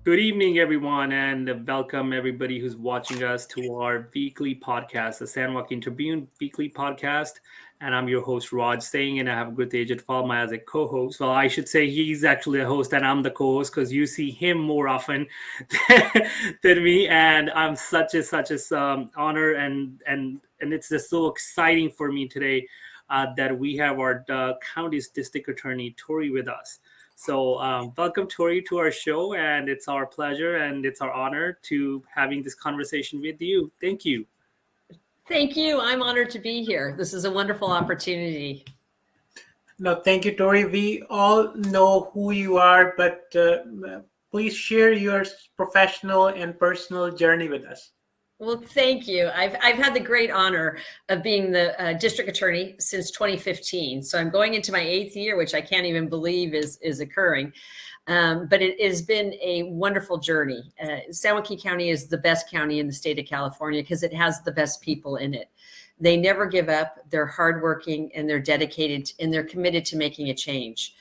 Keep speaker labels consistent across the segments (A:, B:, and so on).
A: Good evening, everyone, and welcome everybody who's watching us to our weekly podcast, the San Joaquin Tribune weekly podcast. And I'm your host, Raj Singh, and I have Gurtejit Falma as a co-host. Well, I should say he's actually a host, and I'm the co-host because you see him more often than me. And I'm such a honor, and it's just so exciting for me today that we have our county's district attorney Tori with us. So, welcome, Tori, to our show, and it's our pleasure and it's our honor to having this conversation with you. Thank you.
B: Thank you. I'm honored to be here. This is a wonderful opportunity.
C: No, thank you, Tori. We all know who you are, but please share your professional and personal journey with us.
B: Well, thank you. I've had the great honor of being the district attorney since 2015. So I'm going into my 8th year, which I can't even believe is occurring. But it has been a wonderful journey. San Joaquin County is the best county in the state of California because it has the best people in it. They never give up. They're hardworking and they're dedicated and they're committed to making a change.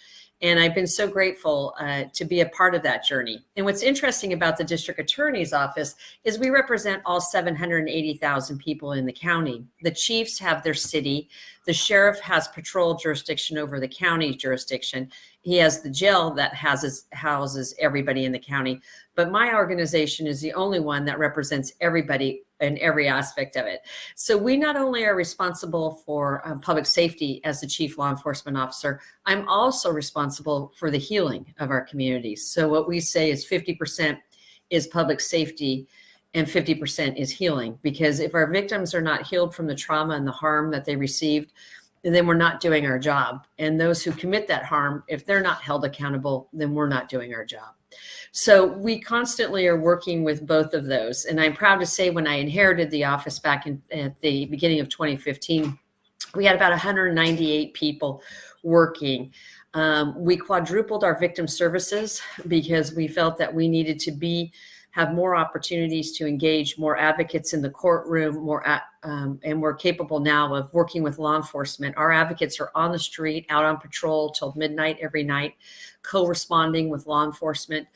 B: And I've been so grateful to be a part of that journey. And what's interesting about the district attorney's office is we represent all 780,000 people in the county. The chiefs have their city. The sheriff has patrol jurisdiction over the county jurisdiction. He has the jail that houses everybody in the county. But my organization is the only one that represents everybody in every aspect of it. So we not only are responsible for public safety as the chief law enforcement officer, I'm also responsible for the healing of our communities. So what we say is 50% is public safety and 50% is healing, because if our victims are not healed from the trauma and the harm that they received, then we're not doing our job. And those who commit that harm, if they're not held accountable, then we're not doing our job. So we constantly are working with both of those. And I'm proud to say when I inherited the office back at the beginning of 2015, we had about 198 people working. We quadrupled our victim services because we felt that we needed to have more opportunities to engage more advocates in the courtroom, and we're capable now of working with law enforcement. Our advocates are on the street, out on patrol till midnight every night, co-responding with law enforcement,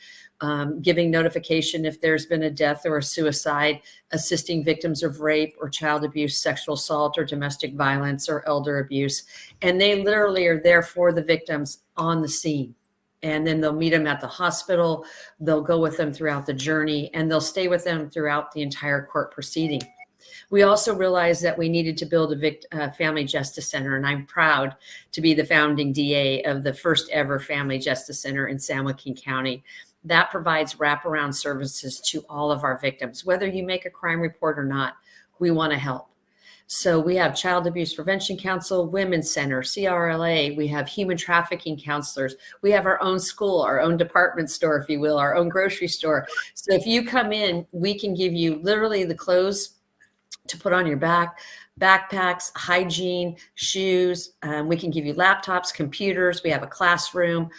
B: giving notification if there's been a death or a suicide, assisting victims of rape or child abuse, sexual assault or domestic violence or elder abuse. And they literally are there for the victims on the scene. And then they'll meet them at the hospital. They'll go with them throughout the journey, and they'll stay with them throughout the entire court proceeding. We also realized that we needed to build a family justice center, and I'm proud to be the founding DA of the first ever family justice center in San Joaquin County. That provides wraparound services to all of our victims. Whether you make a crime report or not, we want to help. So we have Child Abuse Prevention Council, Women's Center, CRLA. We have human trafficking counselors. We have our own school, our own department store, if you will, our own grocery store. So if you come in, we can give you literally the clothes to put on your back, backpacks, hygiene, shoes. We can give you laptops, computers. We have a classroom.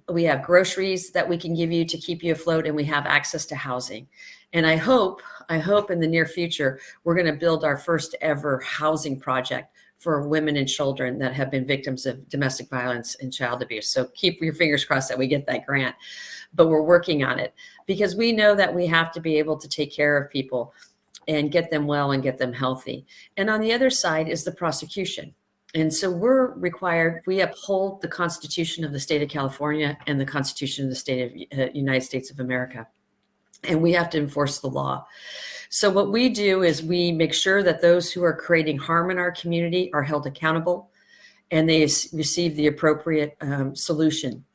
B: We have groceries that we can give you to keep you afloat, and we have access to housing. And I hope in the near future, we're going to build our first ever housing project for women and children that have been victims of domestic violence and child abuse. So keep your fingers crossed that we get that grant, but we're working on it because we know that we have to be able to take care of people and get them well and get them healthy. And on the other side is the prosecution. And so we uphold the Constitution of the state of California and the Constitution of the state of United States of America. And we have to enforce the law. So what we do is we make sure that those who are creating harm in our community are held accountable and they receive the appropriate solution.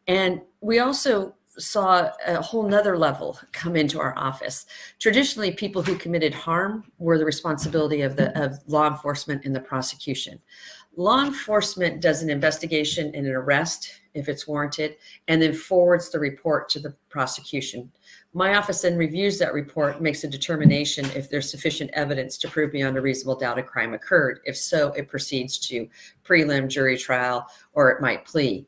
B: And we also saw a whole nother level come into our office. Traditionally, people who committed harm were the responsibility of law enforcement and the prosecution. Law enforcement does an investigation and an arrest if it's warranted, and then forwards the report to the prosecution. My office then reviews that report, makes a determination if there's sufficient evidence to prove beyond a reasonable doubt a crime occurred. If so, it proceeds to prelim, jury trial, or it might plea.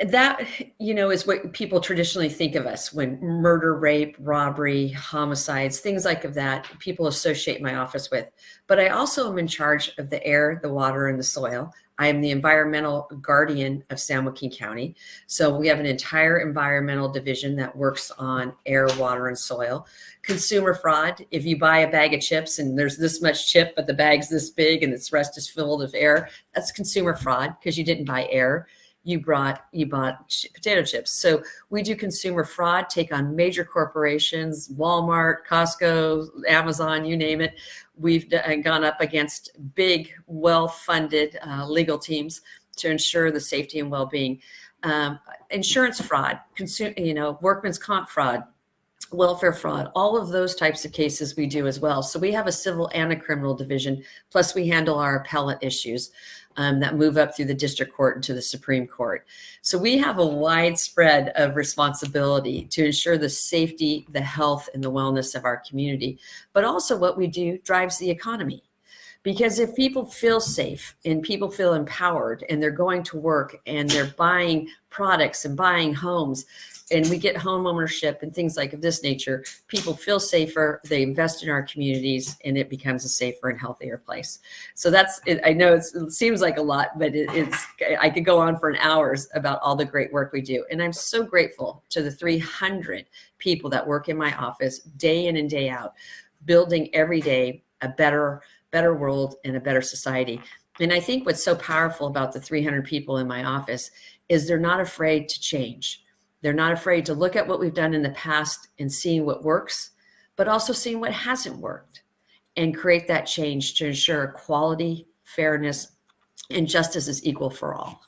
B: That, is what people traditionally think of us when murder, rape, robbery, homicides, things like of that, people associate my office with. But I also am in charge of the air, the water, and the soil. I am the environmental guardian of San Joaquin County. So we have an entire environmental division that works on air, water, and soil. Consumer fraud, if you buy a bag of chips and there's this much chip, but the bag's this big and its rest is filled of air, that's consumer fraud because you didn't buy air. You bought potato chips. So we do consumer fraud, take on major corporations, Walmart, Costco, Amazon, you name it. We've gone up against big, well-funded legal teams to ensure the safety and well-being. Insurance fraud, workman's comp fraud, welfare fraud, all of those types of cases we do as well. So we have a civil and a criminal division, plus we handle our appellate issues that move up through the district court into the Supreme Court. So we have a wide spread of responsibility to ensure the safety, the health, and the wellness of our community. But also what we do drives the economy. Because if people feel safe and people feel empowered and they're going to work and they're buying products and buying homes, and we get home ownership and things like of this nature, people feel safer, they invest in our communities, and it becomes a safer and healthier place. So that's it. I know it seems like a lot, but I could go on for hours about all the great work we do. And I'm so grateful to the 300 people that work in my office day in and day out, building every day a better world and a better society. And I think what's so powerful about the 300 people in my office is they're not afraid to change. They're not afraid to look at what we've done in the past and seeing what works, but also seeing what hasn't worked and create that change to ensure equality, fairness, and justice is equal for all.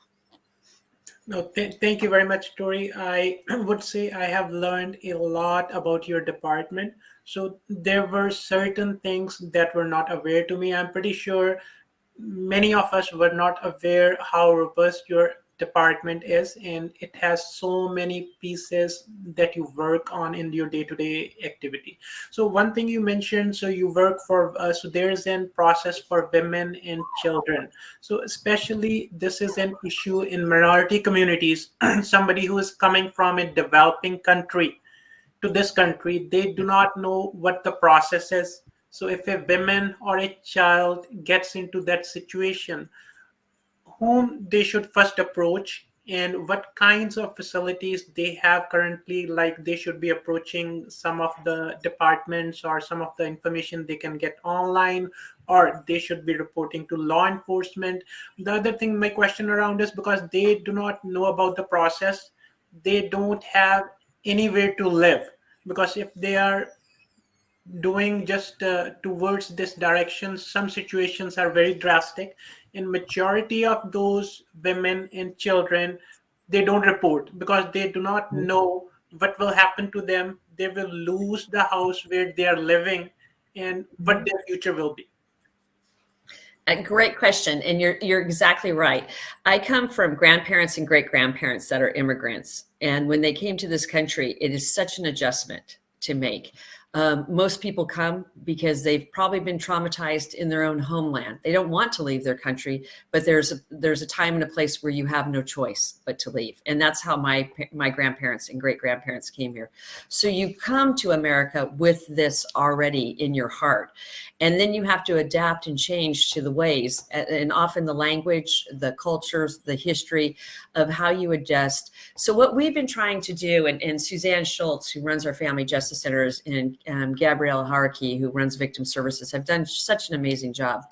C: No, thank you very much, Tori. I would say I have learned a lot about your department. So there were certain things that were not aware to me. I'm pretty sure many of us were not aware how robust your department is, and it has so many pieces that you work on in your day-to-day activity. So one thing you mentioned, so you work for so there's a process for women and children. So especially this is an issue in minority communities. Somebody who is coming from a developing country to this country, they do not know what the process is. So if a woman or a child gets into that situation, whom they should first approach and what kinds of facilities they have currently, like they should be approaching some of the departments or some of the information they can get online, or they should be reporting to law enforcement. The other thing, my question around is because they do not know about the process, they don't have anywhere to live, because if they are doing just towards this direction, some situations are very drastic, and majority of those women and children, they don't report because they do not know what will happen to them. They will lose the house where they are living and what their future will be.
B: A great question, and you're exactly right. I come from grandparents and great grandparents that are immigrants, and when they came to this country, it is such an adjustment to make. Most people come because they've probably been traumatized in their own homeland. They don't want to leave their country, but there's a time and a place where you have no choice but to leave. And that's how my grandparents and great grandparents came here. So you come to America with this already in your heart. And then you have to adapt and change to the ways, and often the language, the cultures, the history of how you adjust. So what we've been trying to do, and Suzanne Schultz, who runs our Family Justice Centers, and Gabrielle Haraki, who runs Victim Services, have done such an amazing job,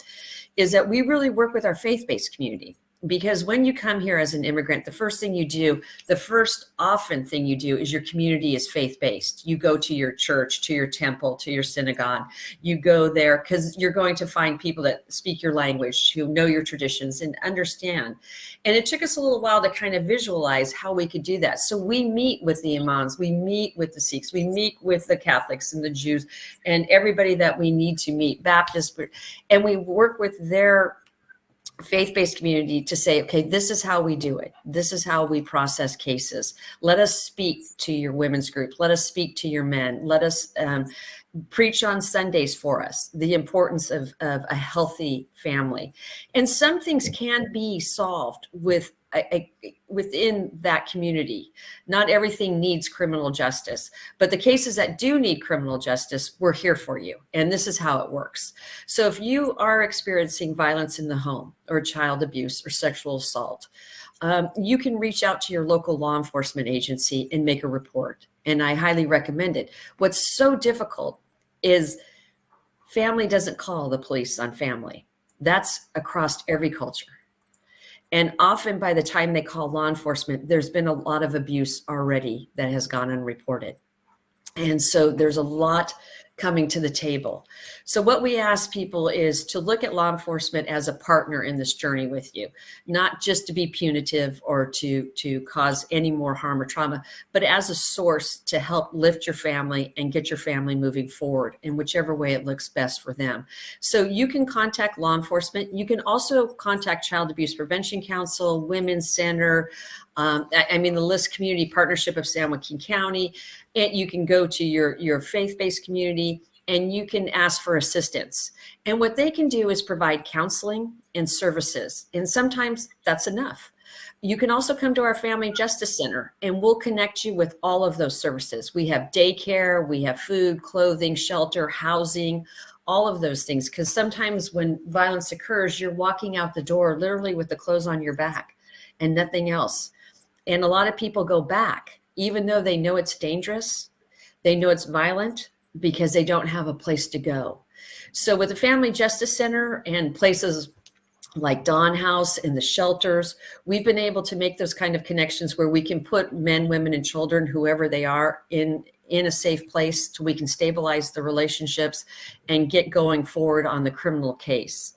B: is that we really work with our faith-based community. Because when you come here as an immigrant, the first thing you do, the first often thing you do is your community is faith-based. You go to your church, to your temple, to your synagogue. You go there because you're going to find people that speak your language, who know your traditions and understand. And it took us a little while to kind of visualize how we could do that. So we meet with the imams, we meet with the Sikhs, we meet with the Catholics and the Jews and everybody that we need to meet, Baptists, and we work with their faith-based community to say, okay, this is how we do it. This is how we process cases. Let us speak to your women's group. Let us speak to your men. Let us preach on Sundays for us, the importance of a healthy family. And some things can be solved with within that community. Not everything needs criminal justice, but the cases that do need criminal justice, we're here for you. And this is how it works. So if you are experiencing violence in the home or child abuse or sexual assault, you can reach out to your local law enforcement agency and make a report. And I highly recommend it. What's so difficult is family doesn't call the police on family. That's across every culture. And often by the time they call law enforcement, there's been a lot of abuse already that has gone unreported. And so there's a lot coming to the table. So what we ask people is to look at law enforcement as a partner in this journey with you, not just to be punitive or to cause any more harm or trauma, but as a source to help lift your family and get your family moving forward in whichever way it looks best for them. So you can contact law enforcement. You can also contact Child Abuse Prevention Council, Women's Center, the list Community Partnership of San Joaquin County. And you can go to your faith-based community and you can ask for assistance. And what they can do is provide counseling and services. And sometimes that's enough. You can also come to our Family Justice Center and we'll connect you with all of those services. We have daycare, we have food, clothing, shelter, housing, all of those things. Because sometimes when violence occurs, you're walking out the door literally with the clothes on your back and nothing else. And a lot of people go back, even though they know it's dangerous, they know it's violent because they don't have a place to go. So with the Family Justice Center and places like Dawn House and the shelters, we've been able to make those kind of connections where we can put men, women, and children, whoever they are, in a safe place so we can stabilize the relationships and get going forward on the criminal case.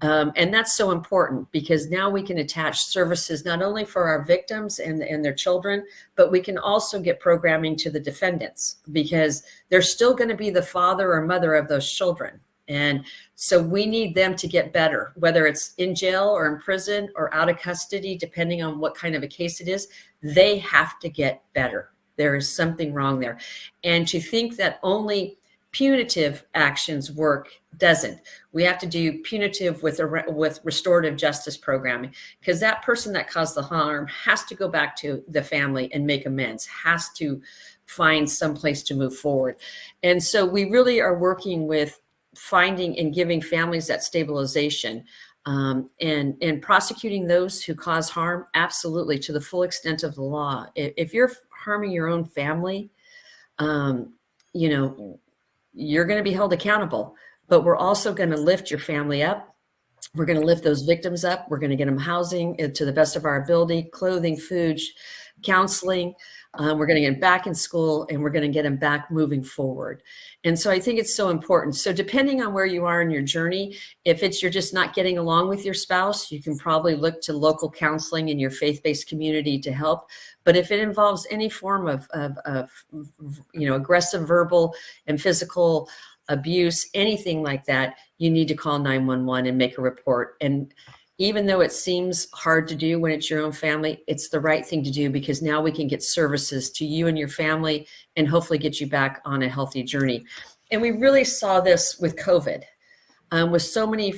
B: And that's so important because now we can attach services not only for our victims and their children, but we can also get programming to the defendants because they're still going to be the father or mother of those children. And so we need them to get better, whether it's in jail or in prison or out of custody, depending on what kind of a case it is, they have to get better. There is something wrong there. And to think that only punitive actions work doesn't. We have to do punitive with restorative justice programming because that person that caused the harm has to go back to the family and make amends, has to find some place to move forward. And so we really are working with finding and giving families that stabilization and prosecuting those who cause harm, absolutely, to the full extent of the law. If you're harming your own family, you're going to be held accountable, but we're also going to lift your family up. We're going to lift those victims up. We're going to get them housing to the best of our ability, clothing, food, counseling. We're going to get them back in school and we're going to get them back moving forward. And so I think it's so important. So depending on where you are in your journey, if you're just not getting along with your spouse, you can probably look to local counseling in your faith-based community to help. But if it involves any form of aggressive verbal and physical abuse, anything like that, you need to call 911 and make a report. And even though it seems hard to do when it's your own family, it's the right thing to do because now we can get services to you and your family and hopefully get you back on a healthy journey. And we really saw this with COVID, with so many,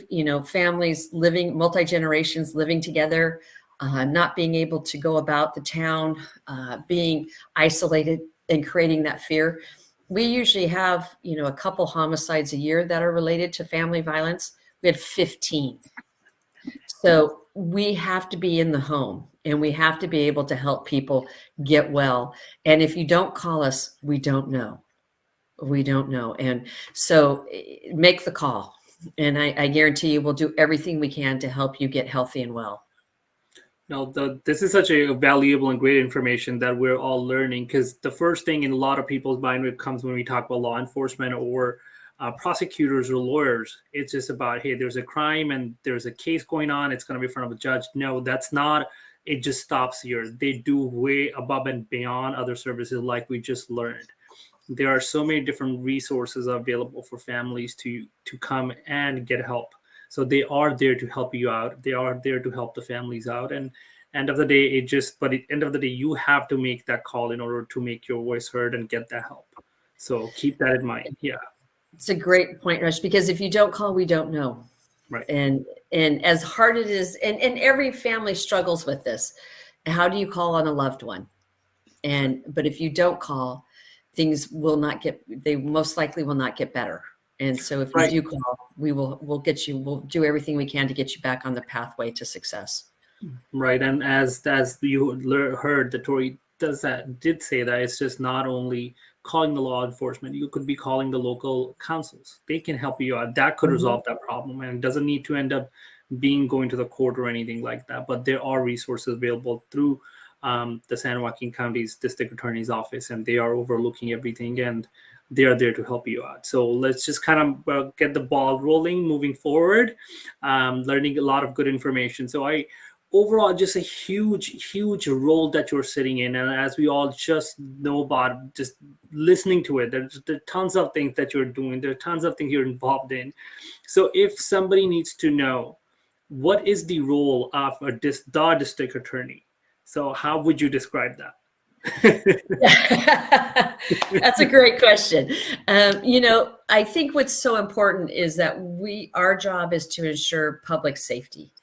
B: families living, multi-generations living together, not being able to go about the town, being isolated and creating that fear. We usually have, a couple homicides a year that are related to family violence. We had 15. So we have to be in the home and we have to be able to help people get well. And if you don't call us, we don't know. We don't know. And so make the call. And I guarantee you we'll do everything we can to help you get healthy and well.
A: No, this is such a valuable and great information that we're all learning because the first thing in a lot of people's mind when it comes when we talk about law enforcement or prosecutors or lawyers, it's just about, hey, there's a crime and there's a case going on. It's going to be in front of a judge. No, that's not. It just stops here. They do way above and beyond other services like we just learned. There are so many different resources available for families to come and get help. So they are there to help you out. They are there to help the families out. And end of the day, end of the day, you have to make that call in order to make your voice heard and get that help. So keep that in mind. Yeah.
B: It's a great point, Rush, because if you don't call, we don't know.
A: Right.
B: And And as hard it is, and every family struggles with this. How do you call on a loved one? But if you don't call, things will not get, they most likely will not get better. And so if you do call, we'll get you, we'll do everything we can to get you back on the pathway to success.
A: Right. And as you heard, the Tori did say that it's just not only calling the law enforcement, you could be calling the local councils. They can help you out. That could resolve that problem, and it doesn't need to end up going to the court or anything like that. But there are resources available through the San Joaquin County's District Attorney's Office, and they are overlooking everything, and they are there to help you out. So let's just kind of get the ball rolling, moving forward, learning a lot of good information. So overall, just a huge role that you're sitting in, and as we all just know about, just listening to it, there are tons of things that you're doing, there are tons of things you're involved in. So if somebody needs to know, what is the role of the district attorney? So how would you describe that?
B: That's a great question. I think what's so important is that our job is to ensure public safety.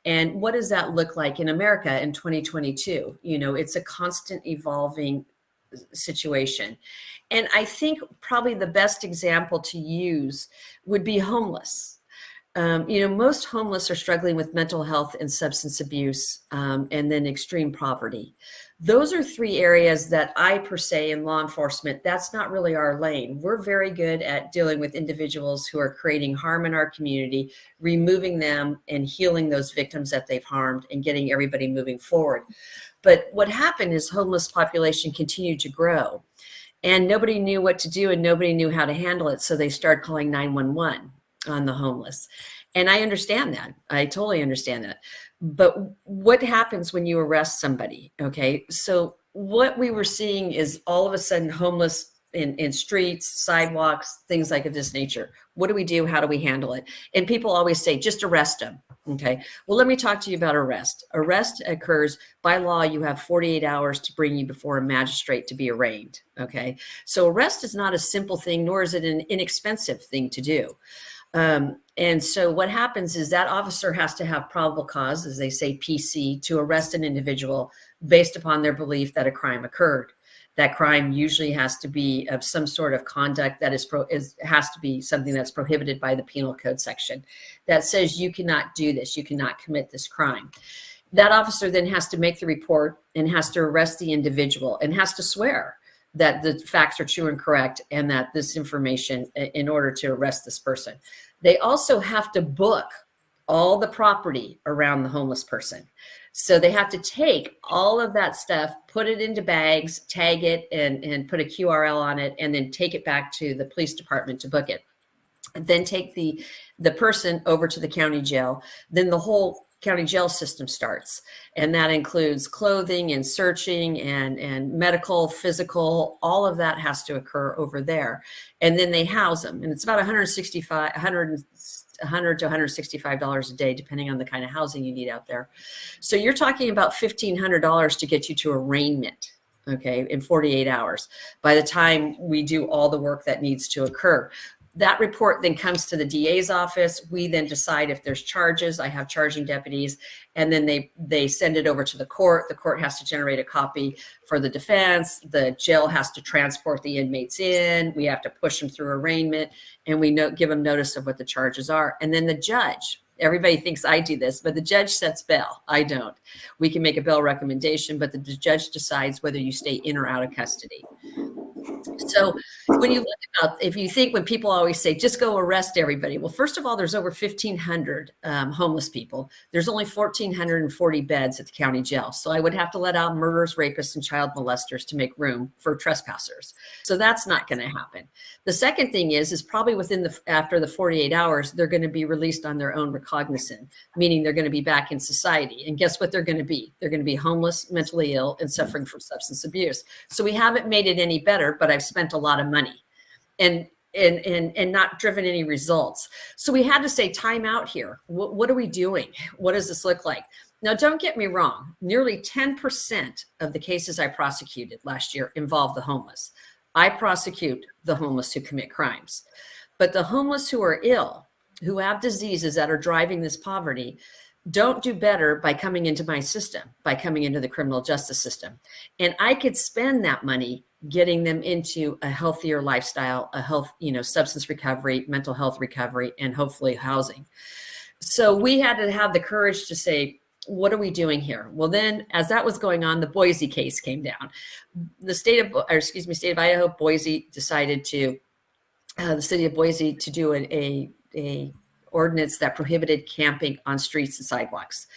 B: And what does that look like in America in 2022? It's a constant evolving situation. And I think probably the best example to use would be homeless. Most homeless are struggling with mental health and substance abuse, and then extreme poverty. Those are three areas that I, per se, in law enforcement, that's not really our lane. We're very good at dealing with individuals who are creating harm in our community, removing them and healing those victims that they've harmed and getting everybody moving forward. But what happened is homeless population continued to grow, and nobody knew what to do and nobody knew how to handle it. So they started calling 911 on the homeless. And I understand that. I totally understand that. But what happens when you arrest somebody? Okay. So what we were seeing is all of a sudden homeless in streets, sidewalks, things like of this nature. What do we do? How do we handle it? And people always say, just arrest them. Okay. Well, let me talk to you about arrest. Arrest occurs by law. You have 48 hours to bring you before a magistrate to be arraigned. Okay. So arrest is not a simple thing, nor is it an inexpensive thing to do. And so what happens is that officer has to have probable cause, as they say, PC, to arrest an individual based upon their belief that a crime occurred. That crime usually has to be of some sort of conduct that has to be something that's prohibited by the penal code section that says you cannot do this, you cannot commit this crime. That officer then has to make the report and has to arrest the individual and has to swear that the facts are true and correct and that this information in order to arrest this person. They also have to book all the property around the homeless person. So they have to take all of that stuff, put it into bags, tag it, and put a QRL on it, and then take it back to the police department to book it. And then take the person over to the county jail. Then the whole county jail system starts. And that includes clothing and searching and medical, physical, all of that has to occur over there. And then they house them. And it's about $100 to $165 a day, depending on the kind of housing you need out there. So you're talking about $1,500 to get you to arraignment, okay, in 48 hours. By the time we do all the work that needs to occur. That report then comes to the DA's office. We then decide if there's charges. I have charging deputies, and then they send it over to the court. The court has to generate a copy for the defense. The jail has to transport the inmates in. We have to push them through arraignment, and we give them notice of what the charges are. And then the judge, everybody thinks I do this, but the judge sets bail. I don't. We can make a bail recommendation, but the judge decides whether you stay in or out of custody. So when you look about, if you think, when people always say, just go arrest everybody. Well, first of all, there's over 1,500 homeless people. There's only 1,440 beds at the county jail. So I would have to let out murderers, rapists, and child molesters to make room for trespassers. So that's not going to happen. The second thing is probably after the 48 hours, they're going to be released on their own recognizance, meaning they're going to be back in society. And guess what they're going to be? They're going to be homeless, mentally ill, and suffering from substance abuse. So we haven't made it any better, but I've spent a lot of money and not driven any results. So we had to say, time out here. What are we doing? What does this look like? Now, don't get me wrong. Nearly 10% of the cases I prosecuted last year involved the homeless. I prosecute the homeless who commit crimes, but the homeless who are ill, who have diseases that are driving this poverty don't do better by coming into my system, by coming into the criminal justice system. And I could spend that money getting them into a healthier lifestyle, a health, substance recovery, mental health recovery, and hopefully housing. So we had to have the courage to say, what are we doing here? Well, then as that was going on, the Boise case came down. The state of Idaho, Boise decided to, the city of Boise to do a ordinance that prohibited camping on streets and sidewalks.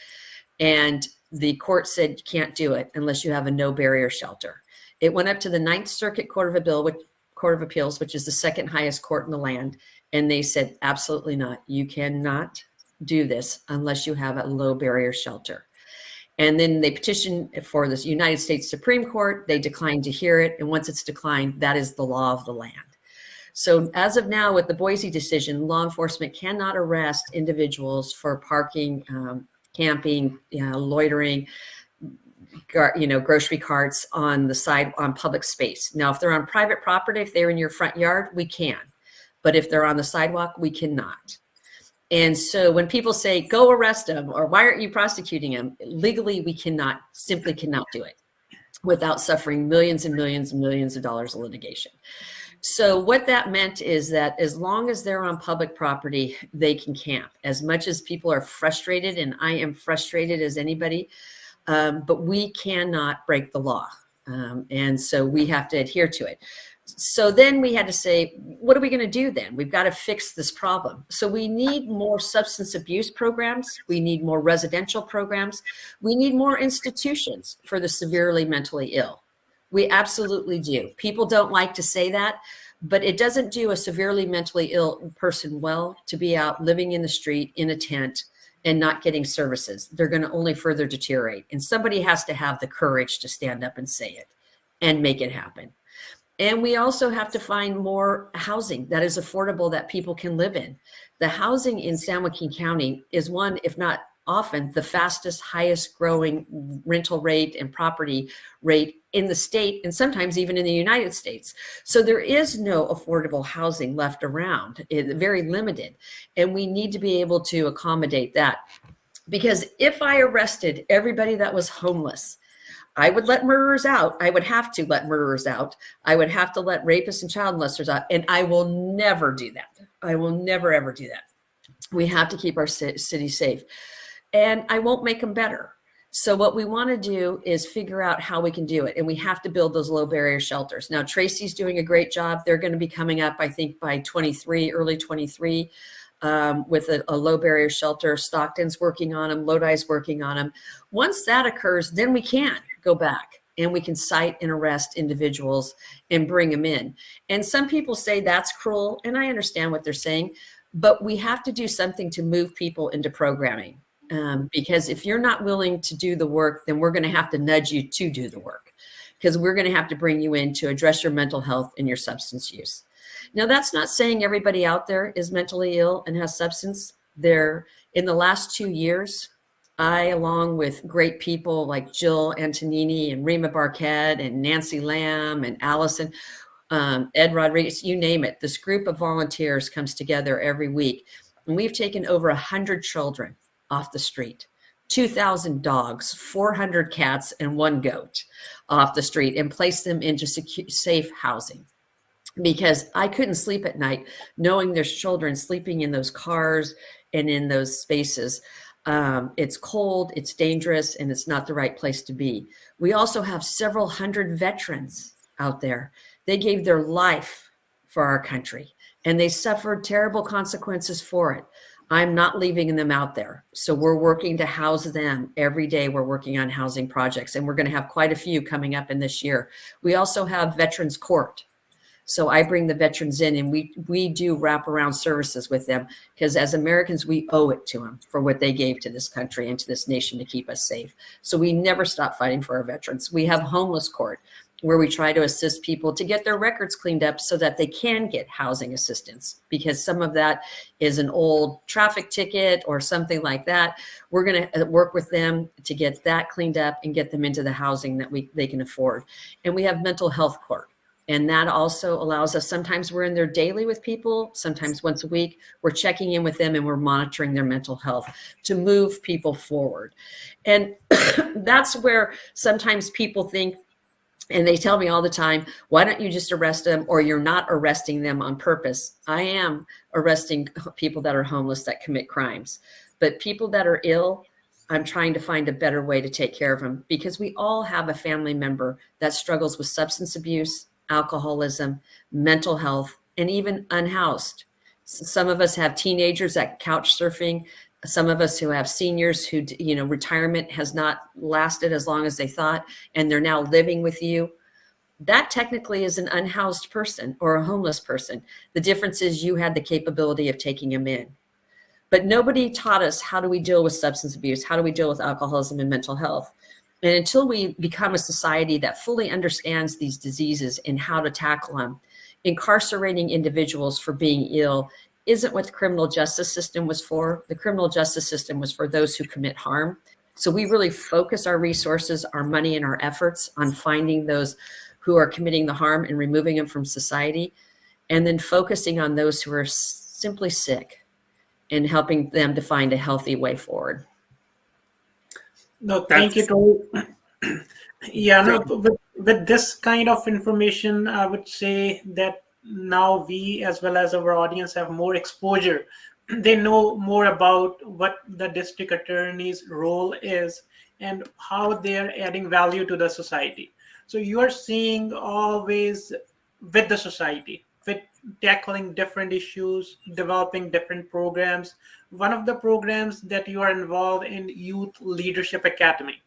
B: And the court said you can't do it unless you have a no barrier shelter. It went up to the Ninth Circuit Court of Appeals, which is the second highest court in the land. And they said, absolutely not. You cannot do this unless you have a low barrier shelter. And then they petitioned for the United States Supreme Court. They declined to hear it. And once it's declined, that is the law of the land. So as of now, with the Boise decision, law enforcement cannot arrest individuals for parking, camping, loitering, grocery carts on the side on public space. Now, if they're on private property, if they're in your front yard, we can. But if they're on the sidewalk, we cannot. And so when people say, go arrest them, or why aren't you prosecuting them? Legally, we simply cannot do it without suffering millions and millions and millions of dollars of litigation. So what that meant is that as long as they're on public property, they can camp. As much as people are frustrated, and I am frustrated as anybody, but we cannot break the law. And so we have to adhere to it. So then we had to say, what are we going to do then? We've got to fix this problem. So we need more substance abuse programs. We need more residential programs. We need more institutions for the severely mentally ill. We absolutely do. People don't like to say that, but it doesn't do a severely mentally ill person well to be out living in the street in a tent and not getting services. They're going to only further deteriorate. And somebody has to have the courage to stand up and say it and make it happen. And we also have to find more housing that is affordable, that people can live in. The housing in San Joaquin County is one, if not often, the fastest, highest growing rental rate and property rate in the state, and sometimes even in the United States. So there is no affordable housing left around, very limited. And we need to be able to accommodate that. Because if I arrested everybody that was homeless, I would let murderers out. I would have to let murderers out. I would have to let rapists and child molesters out. And I will never do that. I will never, ever do that. We have to keep our city safe. And I won't make them better. So what we want to do is figure out how we can do it. And we have to build those low barrier shelters. Now, Tracy's doing a great job. They're going to be coming up, I think, by early 23, with a low barrier shelter. Stockton's working on them. Lodi's working on them. Once that occurs, then we can go back and we can cite and arrest individuals and bring them in. And some people say that's cruel, and I understand what they're saying, but we have to do something to move people into programming. Because if you're not willing to do the work, then we're going to have to nudge you to do the work, because we're going to have to bring you in to address your mental health and your substance use. Now, that's not saying everybody out there is mentally ill and has substance. In the last 2 years, I, along with great people like Jill Antonini and Rima Barquette and Nancy Lamb and Allison, Ed Rodriguez, you name it, this group of volunteers comes together every week. And we've taken over 100 children off the street, 2,000 dogs, 400 cats, and 1 goat off the street, and placed them into safe housing. Because I couldn't sleep at night knowing there's children sleeping in those cars and in those spaces. It's cold, it's dangerous, and it's not the right place to be. We also have several hundred veterans out there. They gave their life for our country, and they suffered terrible consequences for it. I'm not leaving them out there. So we're working to house them every day. We're working on housing projects, and we're going to have quite a few coming up in this year. We also have Veterans Court. So I bring the veterans in, and we do wraparound services with them, because as Americans, we owe it to them for what they gave to this country and to this nation to keep us safe. So we never stop fighting for our veterans. We have Homeless Court, where we try to assist people to get their records cleaned up so that they can get housing assistance, because some of that is an old traffic ticket or something like that. We're going to work with them to get that cleaned up and get them into the housing that they can afford. And we have Mental Health Court. And that also allows us, sometimes we're in there daily with people, sometimes once a week, we're checking in with them and we're monitoring their mental health to move people forward. And that's where sometimes people think, and they tell me all the time, why don't you just arrest them? Or you're not arresting them on purpose. I am arresting people that are homeless that commit crimes, but people that are ill, I'm trying to find a better way to take care of them, because we all have a family member that struggles with substance abuse, alcoholism, mental health, and even unhoused. Some of us have teenagers that couch surfing. Some of us who have seniors who, retirement has not lasted as long as they thought, and they're now living with you. That technically is an unhoused person or a homeless person. The difference is you had the capability of taking them in. But nobody taught us, how do we deal with substance abuse? How do we deal with alcoholism and mental health? And until we become a society that fully understands these diseases and how to tackle them, incarcerating individuals for being ill isn't what the criminal justice system was for. The criminal justice system was for those who commit harm. So we really focus our resources, our money, and our efforts on finding those who are committing the harm and removing them from society, and then focusing on those who are simply sick and helping them to find a healthy way forward.
C: No, thank you, Tori. Yeah, no, with this kind of information, I would say that now we, as well as our audience, have more exposure. They know more about what the district attorney's role is and how they're adding value to the society. So you are seeing always with the society, with tackling different issues, developing different programs. One of the programs that you are involved in, Youth Leadership Academy.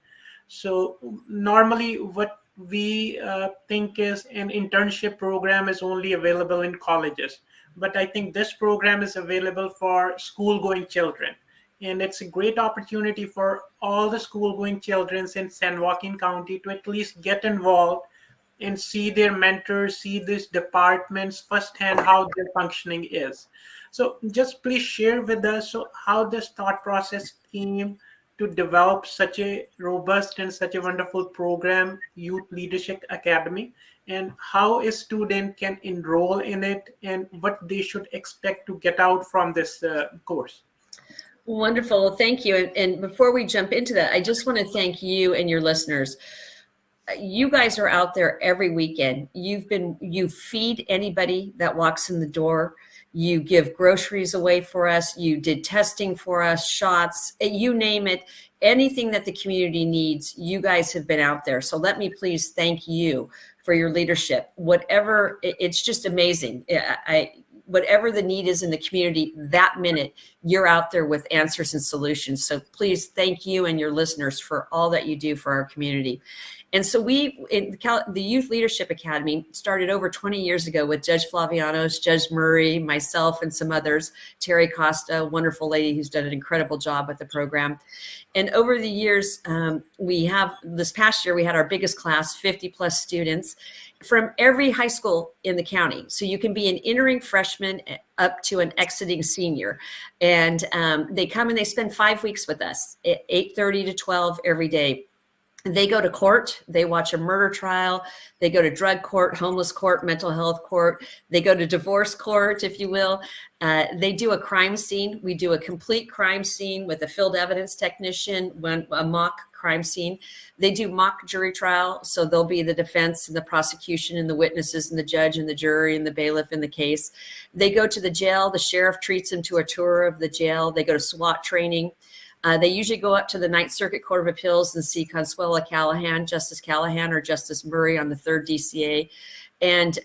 C: So normally what we think is an internship program is only available in colleges, but I think this program is available for school going children. And it's a great opportunity for all the school going children in San Joaquin County to at least get involved and see their mentors, see these departments firsthand, how their functioning is. So just please share with us, so how this thought process came to develop such a robust and such a wonderful program, Youth Leadership Academy, and how a student can enroll in it and what they should expect to get out from this course.
B: Wonderful. Thank you. And before we jump into that, I just want to thank you and your listeners. You guys are out there every weekend. You feed anybody that walks in the door. You give groceries away for us. You did testing for us, shots, you name it, anything that the community needs. You guys have been out there. So let me please thank you for your leadership. Whatever, it's just amazing. Whatever the need is in the community, that minute, you're out there with answers and solutions. So please thank you and your listeners for all that you do for our community. And so the Youth Leadership Academy started over 20 years ago with Judge Flavianos, Judge Murray, myself, and some others, Terry Costa, a wonderful lady who's done an incredible job with the program. And over the years, this past year, we had our biggest class, 50 plus students from every high school in the county. So you can be an entering freshman up to an exiting senior. And they come and they spend 5 weeks with us at 8:30 to 12 every day. They go to court, they watch a murder trial, they go to drug court, homeless court, mental health court, they go to divorce court, if you will. They do a crime scene. We do a complete crime scene with a field evidence technician, a mock crime scene. They do mock jury trial. So they'll be the defense and the prosecution and the witnesses and the judge and the jury and the bailiff in the case. They go to the jail. The sheriff treats them to a tour of the jail. They go to SWAT training. They usually go up to the Ninth Circuit Court of Appeals and see Consuela Callahan, Justice Callahan, or Justice Murray on the 3rd DCA. And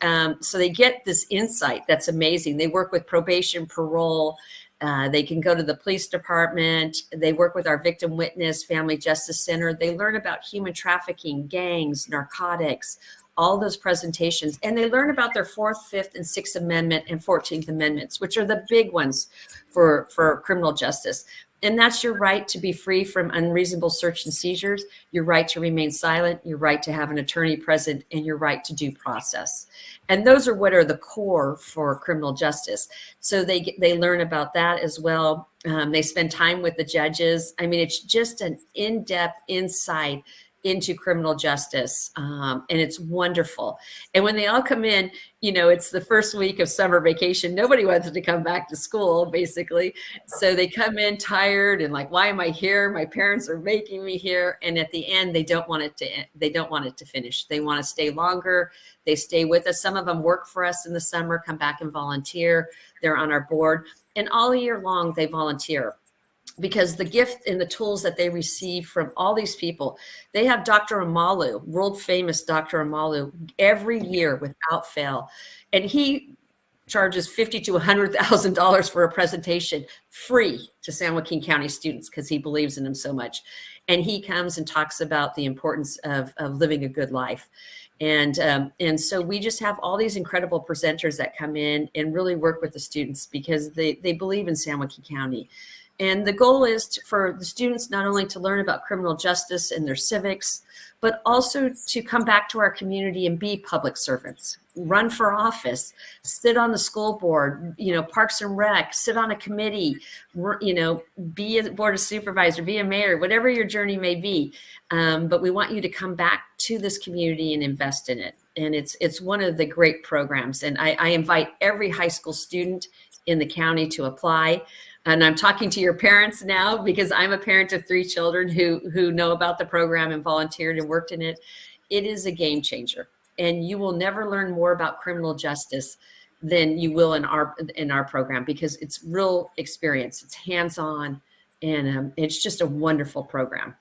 B: so they get this insight that's amazing. They work with probation, parole. They can go to the police department. They work with our victim witness, Family Justice Center. They learn about human trafficking, gangs, narcotics, all those presentations. And they learn about their 4th, 5th, and 6th Amendment and 14th Amendments, which are the big ones for criminal justice. And that's your right to be free from unreasonable search and seizures, your right to remain silent, your right to have an attorney present, and your right to due process. And those are what are the core for criminal justice. So they learn about that as well. They spend time with the judges. I mean, it's just an in-depth insight into criminal justice. And it's wonderful. And when they all come in, you know, it's the first week of summer vacation. Nobody wants to come back to school, basically. So they come in tired and like, why am I here? My parents are making me here. And at the end, they don't want it to finish. They want to stay longer. They stay with us. Some of them work for us in the summer, come back and volunteer. They're on our board. And all year long, they volunteer, because the gift and the tools that they receive from all these people, they have Dr. Amalu, world famous Dr. Amalu, every year without fail. And he charges $50,000 to $100,000 for a presentation, free to San Joaquin County students, because he believes in them so much. And he comes and talks about the importance of living a good life. And so we just have all these incredible presenters that come in and really work with the students, because they believe in San Joaquin County. And the goal is for the students not only to learn about criminal justice and their civics, but also to come back to our community and be public servants, run for office, sit on the school board, you know, Parks and Rec, sit on a committee, you know, be a board of supervisor, be a mayor, whatever your journey may be. But we want you to come back to this community and invest in it. And it's one of the great programs. And I invite every high school student in the county to apply. And I'm talking to your parents now, because I'm a parent of 3 children who know about the program and volunteered and worked in it. It is a game changer, and you will never learn more about criminal justice than you will in our program, because it's real experience, it's hands-on, and it's just a wonderful program.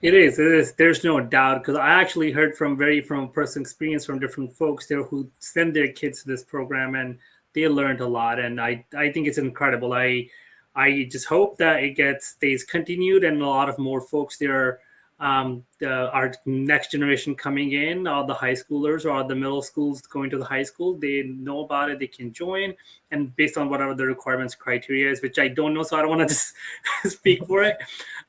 A: It is. There's no doubt, because I actually heard from personal experience from different folks there who send their kids to this program, and they learned a lot, and I think it's incredible. I just hope that it stays continued, and a lot of more folks there. Our next generation coming in, all the high schoolers or the middle schools going to the high school, they know about it, they can join, and based on whatever the requirements criteria is, which I don't know, so I don't want to just speak for it.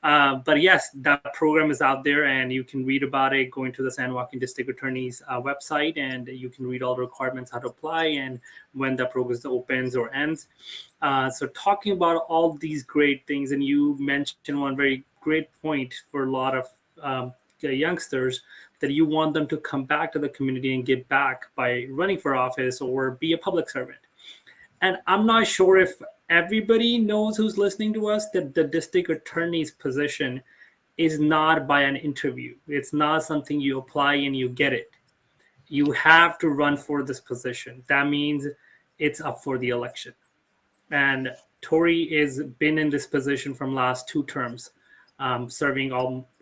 A: But yes, that program is out there, and you can read about it going to the San Joaquin District Attorney's website, and you can read all the requirements, how to apply, and when the program opens or ends. So talking about all these great things, and you mentioned one very great point for a lot of youngsters, that you want them to come back to the community and give back by running for office or be a public servant. And I'm not sure if everybody knows, who's listening to us, that the district attorney's position is not by an interview. It's not something you apply and you get it. You have to run for this position. That means it's up for the election. And Tori has been in this position from last 2 terms. Serving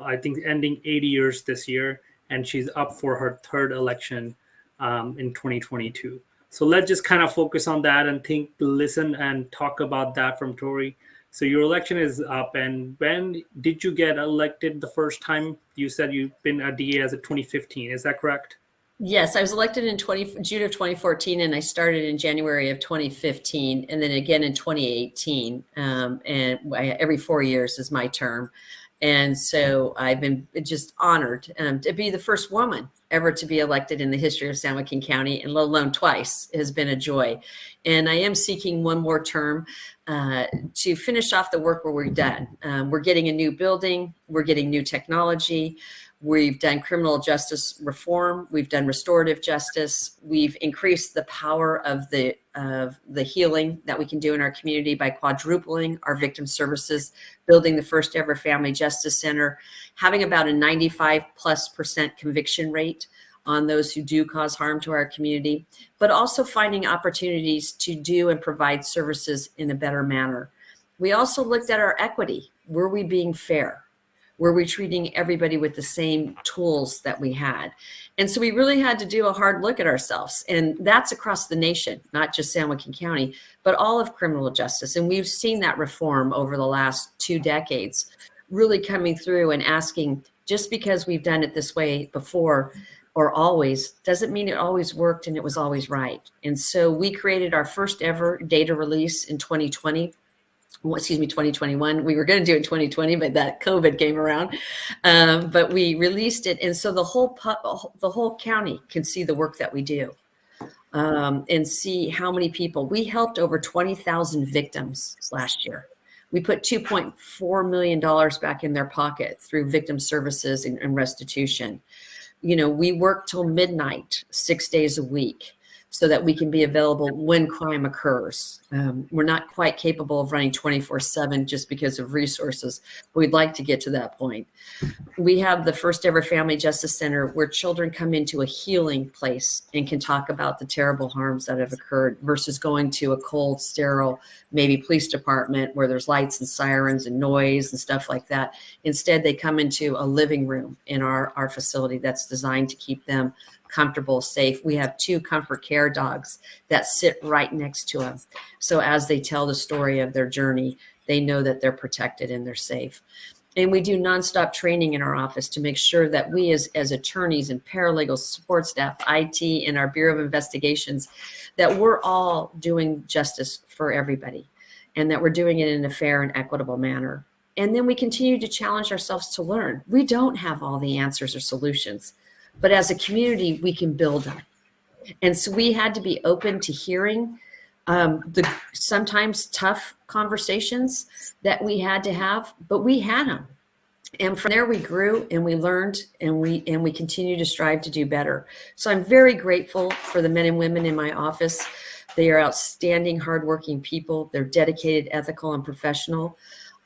A: I think ending 80 years this year, and she's up for her 3rd election in 2022. So let's just kind of focus on that and listen and talk about that from Tori. So your election is up, and when did you get elected the first time? You said you've been a DA as of 2015. Is that correct?
B: Yes, I was elected in June of 2014, and I started in January of 2015, and then again in 2018. Every 4 years is my term. And so I've been just honored to be the first woman ever to be elected in the history of San Joaquin County, and let alone twice. It has been a joy. And I am seeking one more term to finish off the work where we're done. We're getting a new building. We're getting new technology. We've done criminal justice reform. We've done restorative justice. We've increased the power of the healing that we can do in our community by quadrupling our victim services, building the first ever family justice center, having about a 95+% conviction rate on those who do cause harm to our community, but also finding opportunities to do and provide services in a better manner. We also looked at our equity. Were we being fair? Were we treating everybody with the same tools that we had? And so we really had to do a hard look at ourselves. And that's across the nation, not just San Joaquin County, but all of criminal justice. And we've seen that reform over the last 2 decades really coming through and asking, just because we've done it this way before or always, doesn't mean it always worked and it was always right. And so we created our first ever data release in 2021. We were going to do it in 2020, but that COVID came around. But we released it, and so the whole county can see the work that we do, and see how many people we helped. Over 20,000 victims last year. We put $2.4 million back in their pocket through victim services and restitution. We work till midnight, 6 days a week, so that we can be available when crime occurs. We're not quite capable of running 24/7 just because of resources. We'd like to get to that point. We have the first ever Family Justice Center where children come into a healing place and can talk about the terrible harms that have occurred versus going to a cold, sterile, maybe police department where there's lights and sirens and noise and stuff like that. Instead, they come into a living room in our facility that's designed to keep them comfortable, safe. We have 2 comfort care dogs that sit right next to them. So as they tell the story of their journey, they know that they're protected and they're safe. And we do nonstop training in our office to make sure that we as attorneys and paralegal support staff, IT, and our Bureau of Investigations, that we're all doing justice for everybody and that we're doing it in a fair and equitable manner. And then we continue to challenge ourselves to learn. We don't have all the answers or solutions, but as a community, we can build them. And so we had to be open to hearing the sometimes tough conversations that we had to have, but we had them. And from there we grew and we learned and we continue to strive to do better. So I'm very grateful for the men and women in my office. They are outstanding, hardworking people. They're dedicated, ethical, and professional.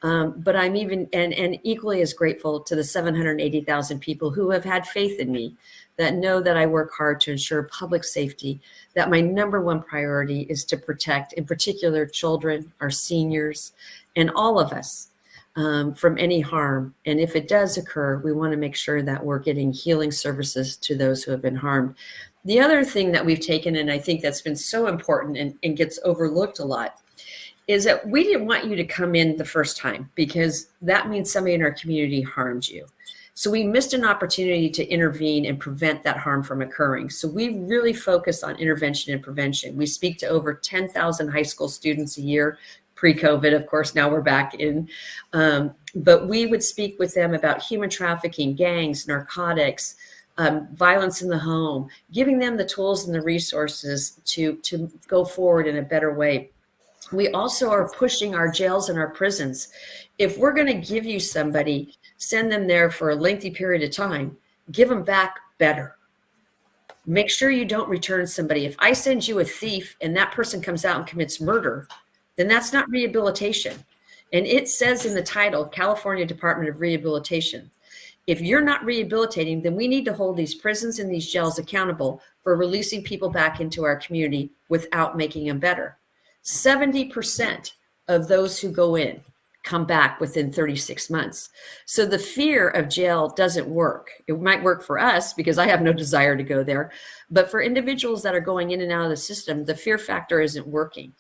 B: But I'm even and equally as grateful to the 780,000 people who have had faith in me, that know that I work hard to ensure public safety, that my number one priority is to protect, in particular, children, our seniors, and all of us from any harm. And if it does occur, we want to make sure that we're getting healing services to those who have been harmed. The other thing that we've taken, and I think that's been so important and gets overlooked a lot, is that we didn't want you to come in the first time because that means somebody in our community harmed you. So we missed an opportunity to intervene and prevent that harm from occurring. So we really focus on intervention and prevention. We speak to over 10,000 high school students a year, pre-COVID, of course, now we're back in. But we would speak with them about human trafficking, gangs, narcotics, violence in the home, giving them the tools and the resources to go forward in a better way. We also are pushing our jails and our prisons. If we're going to give you somebody, send them there for a lengthy period of time, give them back better. Make sure you don't return somebody. If I send you a thief and that person comes out and commits murder, then that's not rehabilitation. And it says in the title, California Department of Rehabilitation. If you're not rehabilitating, then we need to hold these prisons and these jails accountable for releasing people back into our community without making them better. 70% of those who go in come back within 36 months. So the fear of jail doesn't work. It might work for us because I have no desire to go there. But for individuals that are going in and out of the system, the fear factor isn't working.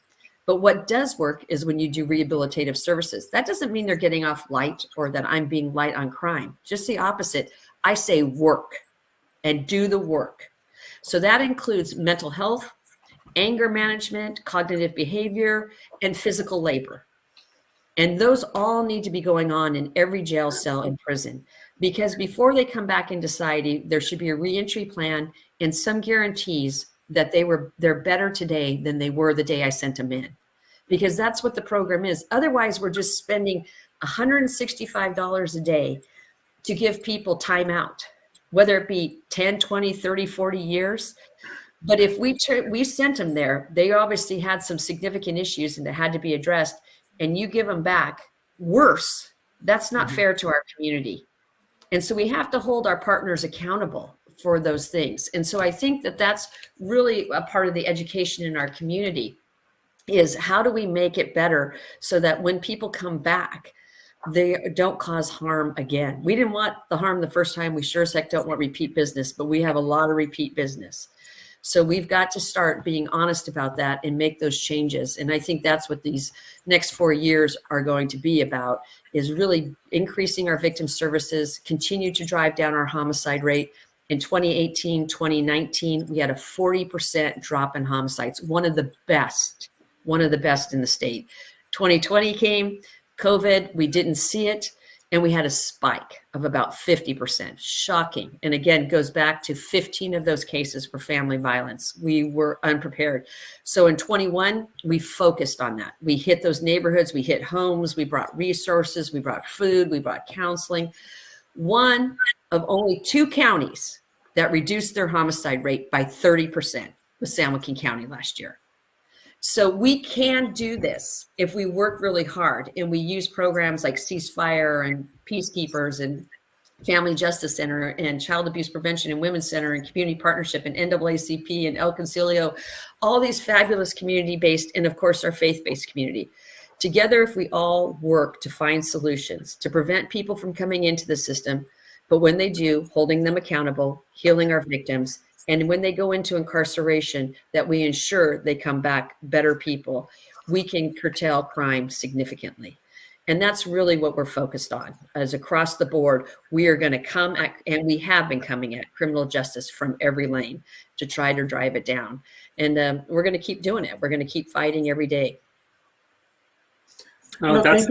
B: But what does work is when you do rehabilitative services. That doesn't mean they're getting off light or that I'm being light on crime. Just the opposite. I say work and do the work. So that includes mental health, anger management, cognitive behavior, and physical labor. And those all need to be going on in every jail cell and prison, because before they come back into society, there should be a reentry plan and some guarantees that they're better today than they were the day I sent them in, because that's what the program is. Otherwise, we're just spending $165 a day to give people time out, whether it be 10, 20, 30, 40 years. But if we sent them there, they obviously had some significant issues and that had to be addressed, and you give them back worse. That's not fair to our community. And so we have to hold our partners accountable for those things. And so I think that that's really a part of the education in our community, is how do we make it better so that when people come back, they don't cause harm again. We didn't want the harm the first time. We sure as heck don't want repeat business, but we have a lot of repeat business. So we've got to start being honest about that and make those changes. And I think that's what these next 4 years are going to be about, is really increasing our victim services, continue to drive down our homicide rate. In 2018, 2019, we had a 40% drop in homicides, one of the best in the state. 2020 came, COVID, we didn't see it. And we had a spike of about 50%. Shocking. And again, goes back to 15 of those cases were family violence. We were unprepared. So in 21, we focused on that. We hit those neighborhoods, we hit homes, we brought resources, we brought food, we brought counseling. One of only 2 counties that reduced their homicide rate by 30% was San Joaquin County last year. So we can do this if we work really hard and we use programs like Ceasefire and Peacekeepers and Family Justice Center and Child Abuse Prevention and Women's Center and Community Partnership and NAACP and El Concilio, all these fabulous community-based and of course our faith-based community. Together, if we all work to find solutions to prevent people from coming into the system, but when they do, holding them accountable, healing our victims, and when they go into incarceration, that we ensure they come back better people, we can curtail crime significantly. And that's really what we're focused on. As across the board, we are going to come at, and we have been coming at criminal justice from every lane to try to drive it down. And we're going to keep doing it. We're going to keep fighting every day.
A: Oh, that's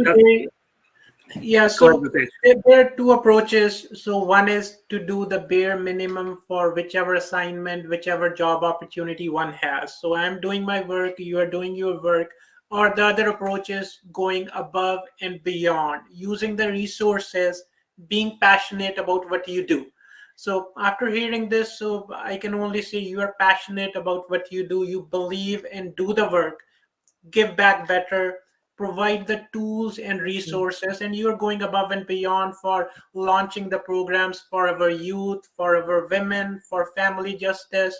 C: yeah, so there are 2 approaches. So one is to do the bare minimum for whichever assignment, whichever job opportunity one has. So I'm doing my work, you are doing your work. Or the other approach is going above and beyond, using the resources, being passionate about what you do. So after hearing this, so I can only say you are passionate about what you do, you believe and do the work, give back better, provide the tools and resources, and you're going above and beyond for launching the programs for our youth, for our women, for family justice,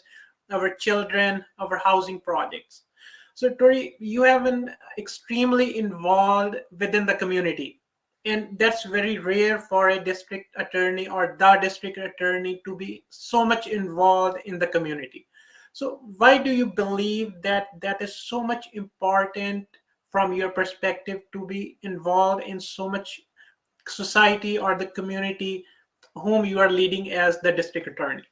C: our children, our housing projects. So Tori, you have been extremely involved within the community, and that's very rare for a district attorney or the district attorney to be so much involved in the community. So why do you believe that that is so much important from your perspective to be involved in so much society or the community whom you are leading as the district attorney?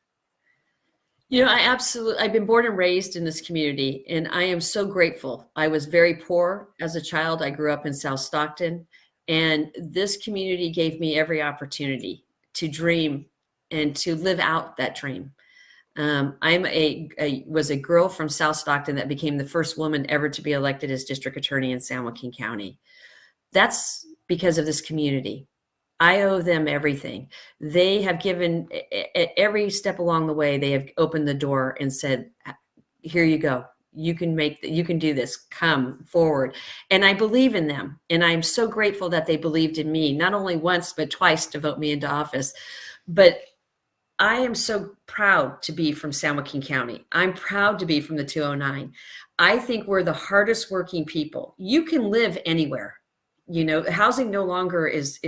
B: You know, I've been born and raised in this community, and I am so grateful. I was very poor as a child. I grew up in South Stockton, and this community gave me every opportunity to dream and to live out that dream. Was a girl from South Stockton that became the first woman ever to be elected as district attorney in San Joaquin County. That's because of this community. I owe them everything. They have given every step along the way. They have opened the door and said, "Here you go. You can do this. Come forward." And I believe in them. And I'm so grateful that they believed in me, not only once, but twice to vote me into office. But I am so proud to be from San Joaquin County. I'm proud to be from the 209. I think we're the hardest working people. You can live anywhere. You know, housing no longer is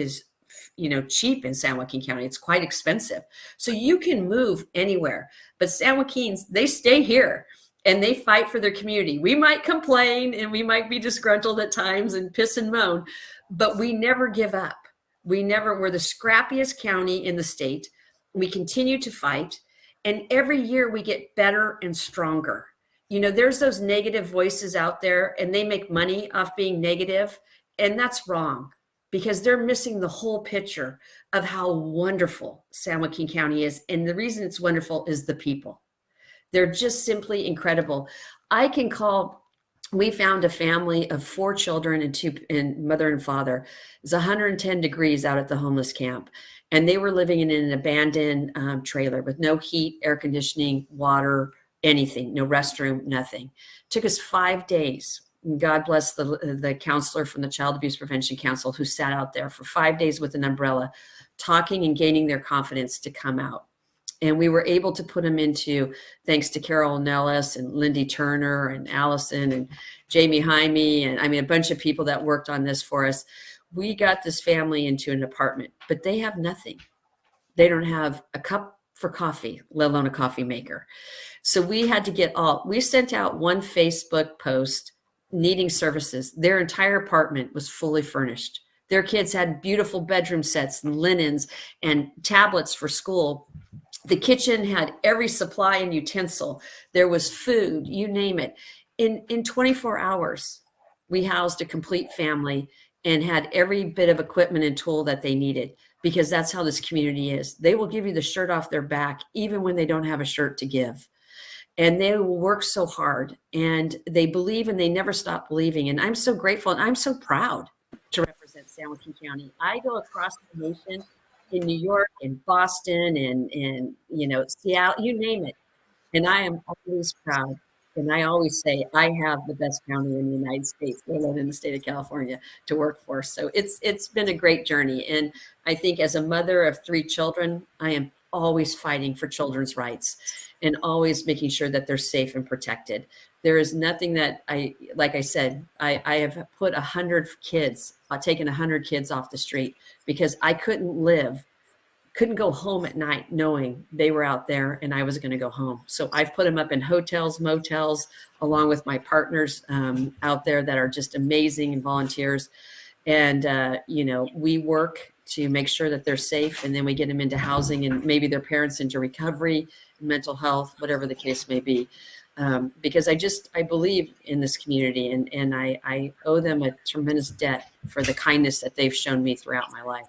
B: cheap in San Joaquin County. It's quite expensive. So you can move anywhere. But San Joaquins, they stay here and they fight for their community. We might complain and we might be disgruntled at times and piss and moan, but we never give up. We're the scrappiest county in the state. We continue to fight, and every year we get better and stronger. You know, there's those negative voices out there and they make money off being negative, and that's wrong because they're missing the whole picture of how wonderful San Joaquin County is. And the reason it's wonderful is the people. They're just simply incredible. We found a family of 4 children and mother and father. It's 110 degrees out at the homeless camp. And they were living in an abandoned trailer with no heat, air conditioning, water, anything, no restroom, nothing. It took us 5 days. God bless the counselor from the Child Abuse Prevention Council who sat out there for 5 days with an umbrella, talking and gaining their confidence to come out. And we were able to put them into, thanks to Carol Nellis and Lindy Turner and Allison and Jamie Jaime, and a bunch of people that worked on this for us. We got this family into an apartment, but they have nothing. They don't have a cup for coffee, let alone a coffee maker. So we had to we sent out one Facebook post needing services. Their entire apartment was fully furnished. Their kids had beautiful bedroom sets and linens and tablets for school. The kitchen had every supply and utensil. There was food, you name it. In 24 hours, we housed a complete family. and had every bit of equipment and tool that they needed, because that's how this community is. They will give you the shirt off their back, even when they don't have a shirt to give. And they will work so hard, and they believe, and they never stop believing. And I'm so grateful, and I'm so proud to represent San Joaquin County. I go across the nation, in New York and Boston and Seattle, you name it. And I am always proud. And I always say I have the best county in the United States, let alone in the state of California, to work for. So it's been a great journey. And I think as a mother of 3 children, I am always fighting for children's rights and always making sure that they're safe and protected. There is nothing that like I said, I have put 100 kids, taken 100 kids off the street because I couldn't go home at night knowing they were out there and I was going to go home. So I've put them up in hotels, motels, along with my partners out there that are just amazing and volunteers. And, we work to make sure that they're safe, and then we get them into housing and maybe their parents into recovery, mental health, whatever the case may be. Because I believe in this community, and I owe them a tremendous debt for the kindness that they've shown me throughout my life.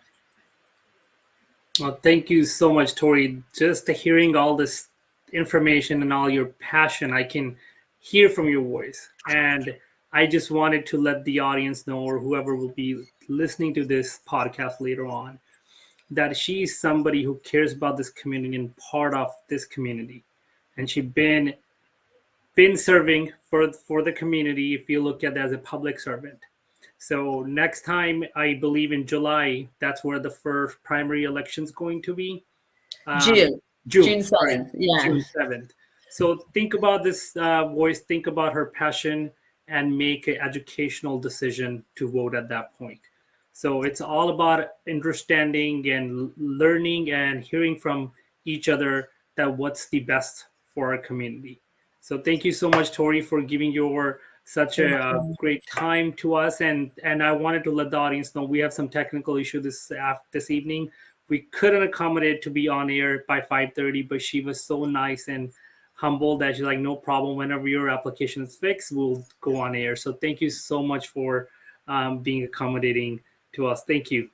A: Well, thank you so much, Tori. Just hearing all this information and all your passion, I can hear from your voice. And I just wanted to let the audience know, or whoever will be listening to this podcast later on, that she's somebody who cares about this community and part of this community. And she's been serving for the community, if you look at it as a public servant. So next time, I believe in July, that's where the first primary election is going to be.
B: June 7th.
A: Right?
B: Yeah.
A: June 7th. So think about this voice, think about her passion, and make an educational decision to vote at that point. So it's all about understanding and learning and hearing from each other that what's the best for our community. So thank you so much, Tori, for giving such a great time to us. And I wanted to let the audience know we have some technical issue this evening. We couldn't accommodate to be on air by 5:30, but she was so nice and humble that she's like, no problem. Whenever your application is fixed, we'll go on air. So thank you so much for being accommodating to us. Thank you.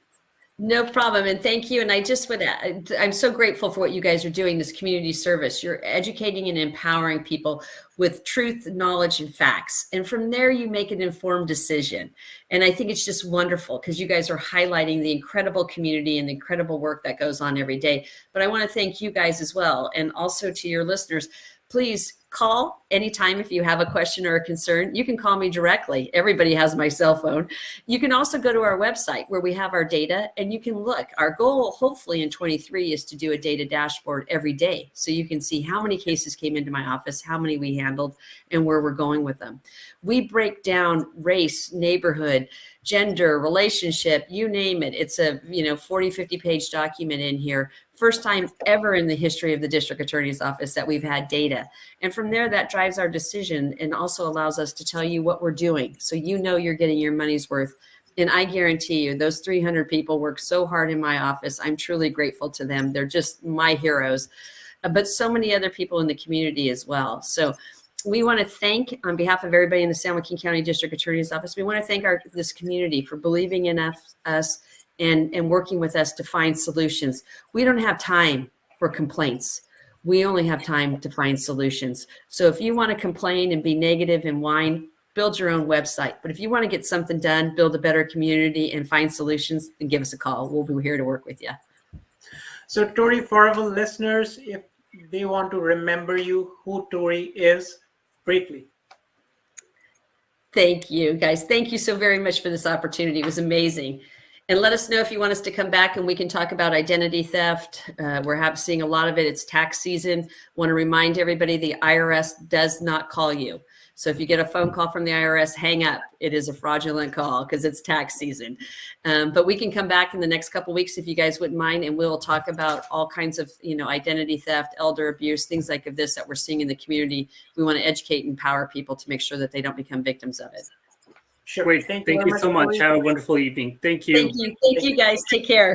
B: No problem. And thank you. And I'm so grateful for what you guys are doing, this community service. You're educating and empowering people with truth, knowledge, and facts. And from there, you make an informed decision. And I think it's just wonderful because you guys are highlighting the incredible community and the incredible work that goes on every day. But I want to thank you guys as well. And also to your listeners, please call anytime if you have a question or a concern. You can call me directly. Everybody has my cell phone. You can also go to our website where we have our data and you can look. Our goal, hopefully in 23, is to do a data dashboard every day. So you can see how many cases came into my office, how many we handled, and where we're going with them. We break down race, neighborhood, gender, relationship, you name it. It's a 40, 50 page document in here. First time ever in the history of the district attorney's office that we've had data. And from there, that drives our decision and also allows us to tell you what we're doing. So you're getting your money's worth. And I guarantee you, those 300 people work so hard in my office. I'm truly grateful to them. They're just my heroes, but so many other people in the community as well. So we want to thank, on behalf of everybody in the San Joaquin County District Attorney's Office, we want to thank this community for believing in us and working with us to find solutions. We don't have time for complaints. We only have time to find solutions. So if you want to complain and be negative and whine, build your own website. But if you want to get something done, build a better community and find solutions, then give us a call. We'll be here to work with you.
C: So Tori, for our listeners, if they want to remember you, who Tori is, briefly.
B: Thank you, guys. Thank you so very much for this opportunity. It was amazing. And let us know if you want us to come back and we can talk about identity theft. We're seeing a lot of it. It's tax season. Want to remind everybody the IRS does not call you. So if you get a phone call from the IRS, hang up. It is a fraudulent call because it's tax season. But we can come back in the next couple of weeks if you guys wouldn't mind, and we'll talk about all kinds of identity theft, elder abuse, things like this that we're seeing in the community. We want to educate and empower people to make sure that they don't become victims of it.
C: Sure.
A: Great. Thank you so much. Have a wonderful evening. Thank you.
B: Thank you, guys. Take care.